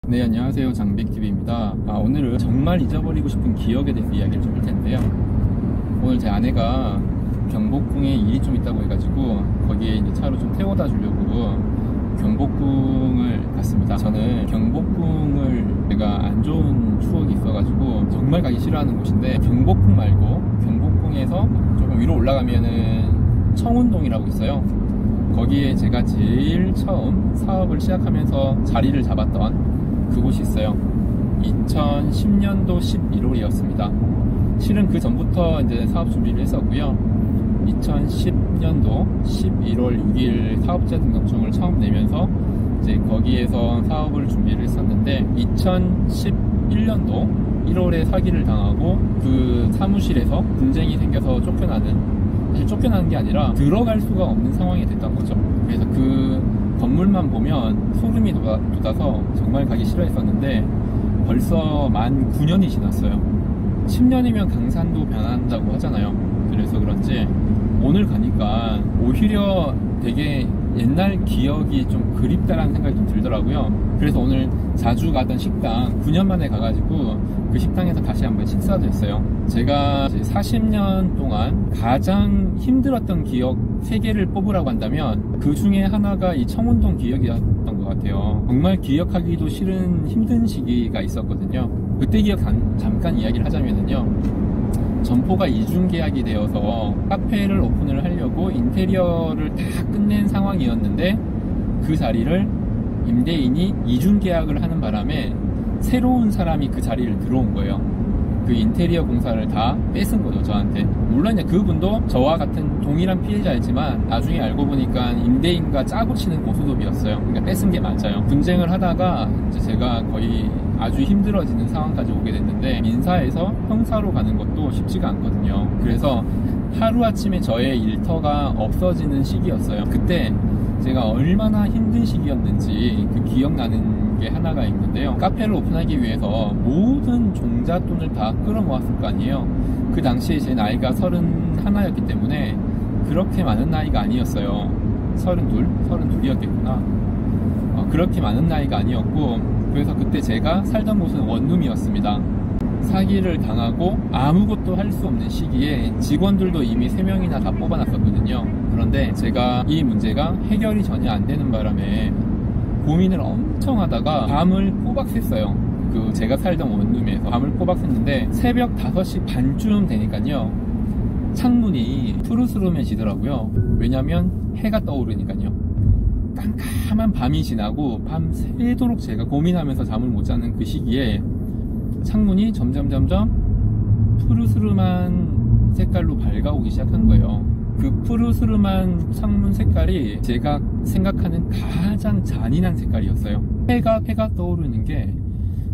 네, 안녕하세요. 장백TV입니다. 오늘은 정말 잊어버리고 싶은 기억에 대해서 이야기를 좀 할 텐데요. 오늘 제 아내가 경복궁에 일이 좀 있다고 해가지고 거기에 이제 차로 좀 태워다 주려고 경복궁을 갔습니다. 저는 경복궁을 제가 안 좋은 추억이 있어가지고 정말 가기 싫어하는 곳인데, 경복궁 말고 경복궁에서 조금 위로 올라가면은 청운동이라고 있어요. 거기에 제가 제일 처음 사업을 시작하면서 자리를 잡았던 그곳이 있어요. 2010년도 11월이었습니다. 실은 그 전부터 이제 사업 준비를 했었고요. 2010년도 11월 6일 사업자 등록증을 처음 내면서 이제 거기에서 사업을 준비를 했었는데, 2011년도 1월에 사기를 당하고 그 사무실에서 분쟁이 생겨서 사실 쫓겨나는 게 아니라 들어갈 수가 없는 상황이 됐던 거죠. 그래서 그 건물만 보면 소름이 돋아서 정말 가기 싫어했었는데, 벌써 만 9년이 지났어요. 10년이면 강산도 변한다고 하잖아요. 그래서 그런지 오늘 가니까 오히려 되게 옛날 기억이 좀 그립다라는 생각이 좀 들더라고요. 그래서 오늘 자주 가던 식당 9년 만에 가가지고 그 식당에서 다시 한번 식사도 했어요. 제가 40년 동안 가장 힘들었던 기억 3개를 뽑으라고 한다면 그 중에 하나가 이 청운동 기억이었던 것 같아요. 정말 기억하기도 싫은 힘든 시기가 있었거든요. 그때 기억 잠깐 이야기를 하자면요, 점포가 이중 계약이 되어서 카페를 오픈을 하려고 인테리어를 다 끝낸 상황이었는데, 그 자리를 임대인이 이중 계약을 하는 바람에 새로운 사람이 그 자리를 들어온 거예요. 그 인테리어 공사를 다 뺏은 거죠, 저한테. 물론 그분도 저와 같은 동일한 피해자였지만 나중에 알고 보니까 임대인과 짜고 치는 고소톱이었어요. 그러니까 뺏은 게 맞아요. 분쟁을 하다가 이제 제가 거의 아주 힘들어지는 상황까지 오게 됐는데, 민사에서 형사로 가는 것도 쉽지가 않거든요. 그래서 하루아침에 저의 일터가 없어지는 시기였어요. 그때 제가 얼마나 힘든 시기였는지 그 기억나는 게 하나가 있는데요. 카페를 오픈하기 위해서 모든 종잣돈을 다 끌어모았을 거 아니에요. 그 당시에 제 나이가 31였기 때문에 그렇게 많은 나이가 아니었어요. 32이었겠구나. 그렇게 많은 나이가 아니었고, 그래서 그때 제가 살던 곳은 원룸이었습니다. 사기를 당하고 아무것도 할 수 없는 시기에 직원들도 이미 3명이나 다 뽑아놨었거든요. 그런데 제가 이 문제가 해결이 전혀 안 되는 바람에 고민을 엄청 하다가 밤을 꼬박 샜어요. 그 제가 살던 원룸에서 밤을 꼬박 샜는데, 새벽 5시 반쯤 되니까요, 창문이 푸르스름해지더라고요. 왜냐면 해가 떠오르니까요. 깜깜한 밤이 지나고 밤새도록 제가 고민하면서 잠을 못 자는 그 시기에 창문이 점점 푸르스름한 색깔로 밝아오기 시작한 거예요. 그 푸르스름한 창문 색깔이 제가 생각하는 가장 잔인한 색깔이었어요. 해가 떠오르는 게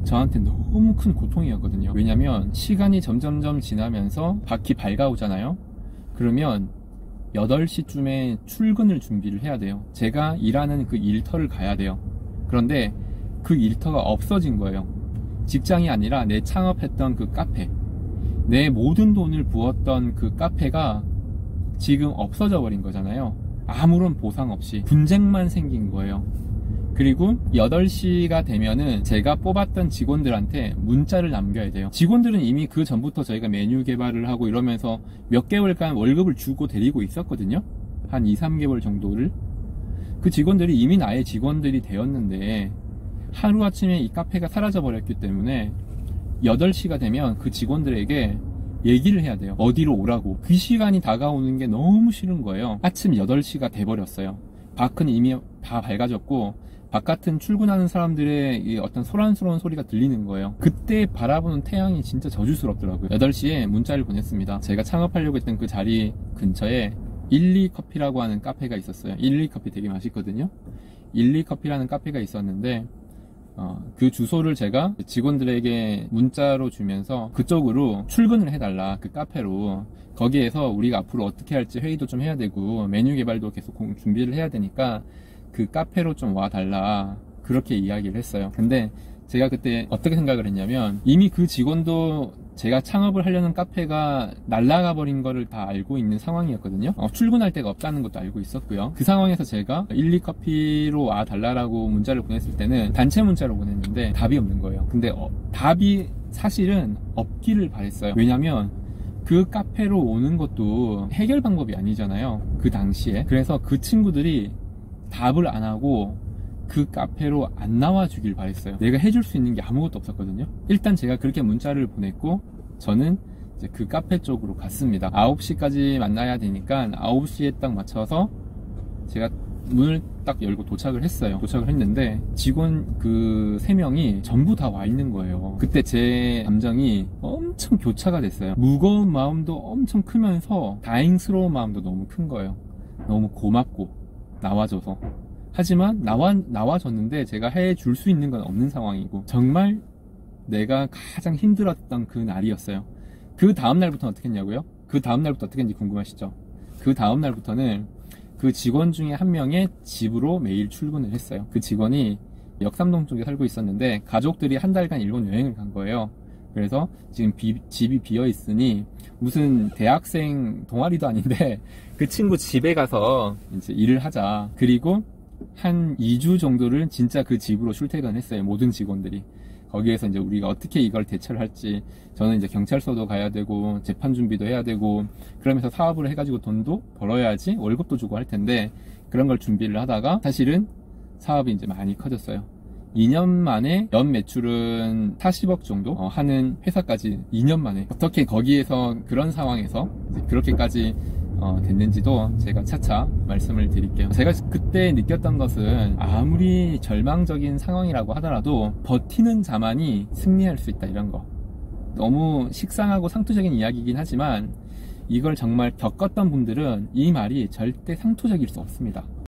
저한테 너무 큰 고통이었거든요. 왜냐면 시간이 점점 지나면서 밖이 밝아오잖아요. 그러면 8시쯤에 출근을 준비를 해야 돼요. 제가 일하는 그 일터를 가야 돼요. 그런데 그 일터가 없어진 거예요. 직장이 아니라 내 창업했던 그 카페, 내 모든 돈을 부었던 그 카페가 지금 없어져 버린 거잖아요. 아무런 보상 없이 분쟁만 생긴 거예요. 그리고 8시가 되면은 제가 뽑았던 직원들한테 문자를 남겨야 돼요. 직원들은 이미 그 전부터 저희가 메뉴 개발을 하고 이러면서 몇 개월간 월급을 주고 데리고 있었거든요. 한 2-3개월 정도를. 그 직원들이 이미 나의 직원들이 되었는데 하루아침에 이 카페가 사라져 버렸기 때문에 8시가 되면 그 직원들에게 얘기를 해야 돼요. 어디로 오라고. 그 시간이 다가오는 게 너무 싫은 거예요. 아침 8시가 돼버렸어요. 밖은 이미 다 밝아졌고 바깥은 출근하는 사람들의 이 어떤 소란스러운 소리가 들리는 거예요. 그때 바라보는 태양이 진짜 저주스럽더라고요. 8시에 문자를 보냈습니다. 제가 창업하려고 했던 그 자리 근처에 12커피라고 하는 카페가 있었어요. 12커피 되게 맛있거든요. 12커피라는 카페가 있었는데 그 주소를 제가 직원들에게 문자로 주면서 그쪽으로 출근을 해달라, 그 카페로. 거기에서 우리가 앞으로 어떻게 할지 회의도 좀 해야 되고 메뉴 개발도 계속 준비를 해야 되니까 그 카페로 좀 와달라, 그렇게 이야기를 했어요. 근데 제가 그때 어떻게 생각을 했냐면, 이미 그 직원도 제가 창업을 하려는 카페가 날아가 버린 거를 다 알고 있는 상황이었거든요. 출근할 데가 없다는 것도 알고 있었고요. 그 상황에서 제가 12커피로 와달라고 문자를 보냈을 때는 단체 문자로 보냈는데 답이 없는 거예요. 근데 답이 사실은 없기를 바랬어요. 왜냐면 그 카페로 오는 것도 해결 방법이 아니잖아요, 그 당시에. 그래서 그 친구들이 답을 안 하고 그 카페로 안 나와 주길 바랬어요. 내가 해줄 수 있는 게 아무것도 없었거든요. 일단 제가 그렇게 문자를 보냈고, 저는 이제 그 카페 쪽으로 갔습니다. 9시까지 만나야 되니까 9시에 딱 맞춰서 제가 문을 딱 열고 도착을 했어요. 도착을 했는데 직원 그 3명이 전부 다 와 있는 거예요. 그때 제 감정이 엄청 교차가 됐어요. 무거운 마음도 엄청 크면서 다행스러운 마음도 너무 큰 거예요. 너무 고맙고 나와줘서. 하지만 나와줬는데 제가 해줄 수 있는 건 없는 상황이고, 정말 내가 가장 힘들었던 그 날이었어요. 그 다음날부터는 어떻게 했냐고요? 그 다음날부터 어떻게 했는지 궁금하시죠? 그 다음날부터는 그 직원 중에 한 명의 집으로 매일 출근을 했어요. 그 직원이 역삼동 쪽에 살고 있었는데 가족들이 한 달간 일본 여행을 간 거예요. 그래서 지금 집이 비어 있으니 무슨 대학생 동아리도 아닌데 그 친구 집에 가서 이제 일을 하자. 그리고 한 2주 정도를 진짜 그 집으로 출퇴근을 했어요. 모든 직원들이. 거기에서 이제 우리가 어떻게 이걸 대처를 할지, 저는 이제 경찰서도 가야 되고 재판 준비도 해야 되고, 그러면서 사업을 해가지고 돈도 벌어야지 월급도 주고 할 텐데, 그런 걸 준비를 하다가 사실은 사업이 이제 많이 커졌어요. 2년 만에 연 매출은 40억 정도 하는 회사까지 2년 만에, 어떻게 거기에서 그런 상황에서 그렇게까지 됐는지도 제가 차차 말씀을 드릴게요. 제가 그때 느꼈던 것은, 아무리 절망적인 상황이라고 하더라도 버티는 자만이 승리할 수 있다, 이런 거. 너무 식상하고 상투적인 이야기이긴 하지만 이걸 정말 겪었던 분들은 이 말이 절대 상투적일 수 없습니다.